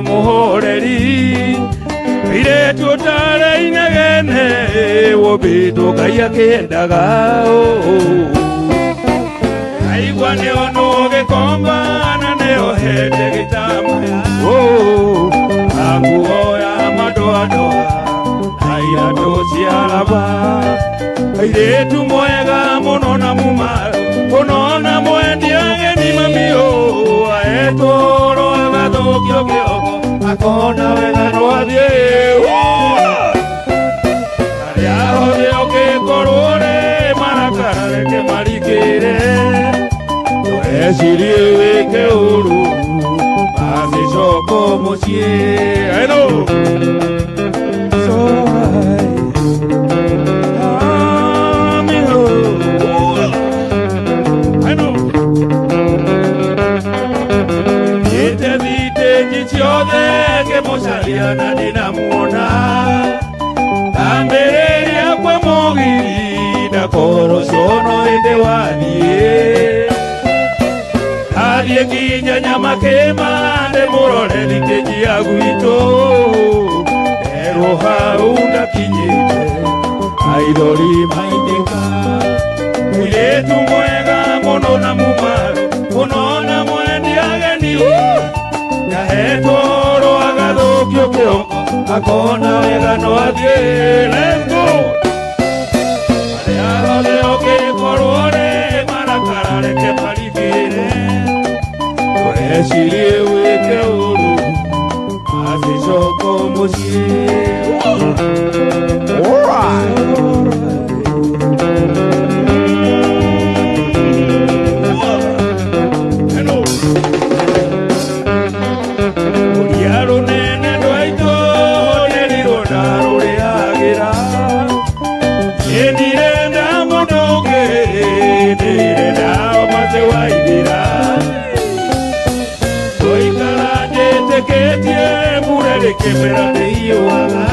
muhoreri ire tutare inagene wobido kaya kendaga aigwa ne onoge komba na ne ohete gitamaya angu oya madoa doa aya dosi alaba ire tu moega monona muma onona mwendi ageni mamio aetoro agado kyo akona wega no adie ariaho de oke korore marakara ke marikere esirie ke uru pasi soko mosie hello so que mozaliana ni namuona tambere ya kwa mogi na korosono ende wadie adie kinya nyama kema de morole likeji aguito eroha una kinyete aidori maindeka ile tumwega mono na mumaru mono na mwendi ageni etoro agado kyo akona wega no adie let's go ariaho de oke korore marakarare ke parikire ore sirie weke uru asi soko musie que me la de yo haga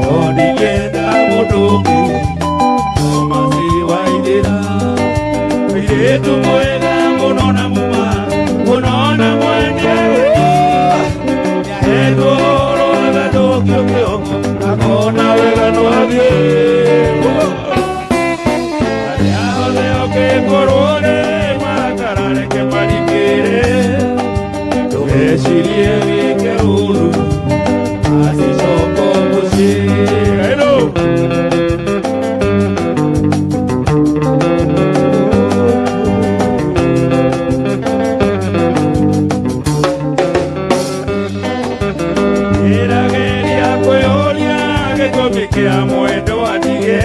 o ni que da motoque no más iba a ir a mire tu buena monona muma monona buena ya edoro haga tokio que akona vega no adie ariaho leo que corone macarare que mariquere tu esirie así soko musie hello era quería cueolia que come que amo esto adige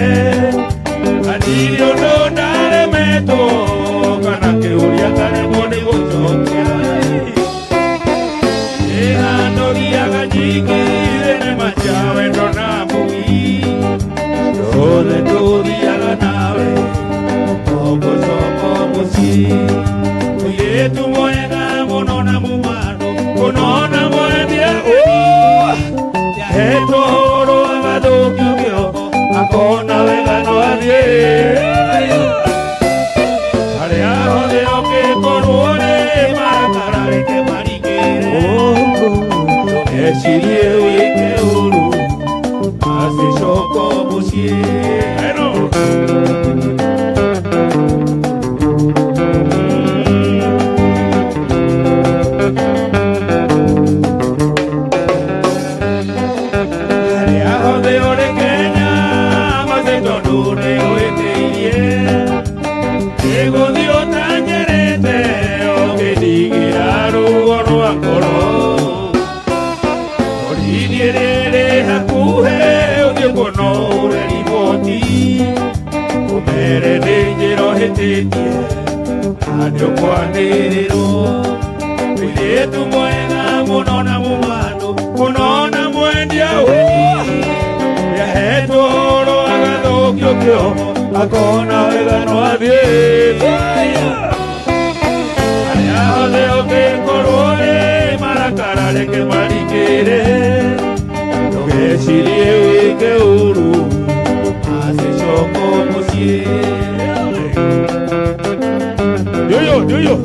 adirio no dale meto kana que uria kare moni gochokia Chikire machawe no namui yo de tu día la nave poco soko musi oye tu moena monona mumano monona moendia etoro agado kyo akona vega no adie ariaho de oke korore makarare ke marikere esirie weke uru asi soko musie hello ariaho de ore kenya mase tonure weke iye ego dio tangerete o que digiraru oro ancoro Irere hakuhe odio kono riboti Umere dejero hetetie Adio kwanero Wile tu moena monona mumano Monona mwendia Ya hetoro agado kyo Akona vega no adie Ariaho leo que korore Marakarare que marikere Sirie que uru hace soko musie yo yo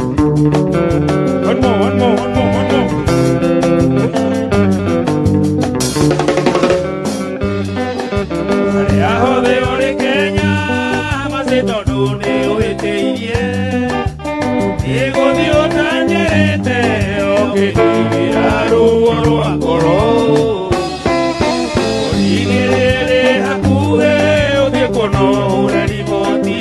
one more thĩ tondũ nĩ ũhĩtĩirie nĩgũthiĩ ũtanyerete ũkĩhingĩra ruo rwa ngoro ũrigĩrĩrĩ hakuhĩ ũthiĩ kũnohũra riboti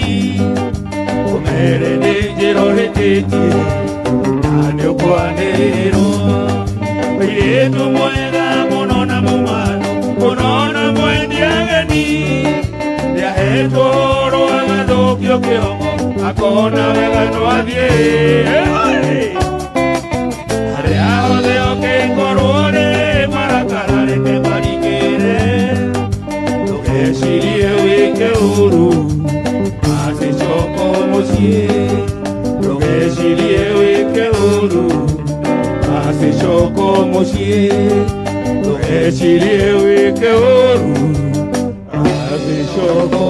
ũmere nĩ njĩrohĩtĩtie na nĩ ũkwanĩrĩrwo mũirĩtu mwega mũno na mũmano mũno na mwendia ageni nĩahetwo ũhoro wa gathũkio kĩongo akona wega no athiĩ arĩa othe ũkĩngorwo rĩ marakara reke marigĩre ndũgecirie wĩke ũru macicoko mũciĩ ndũgecirie wĩke ũru macicoko mũciĩ ndũgecirie wĩke ũru macicoko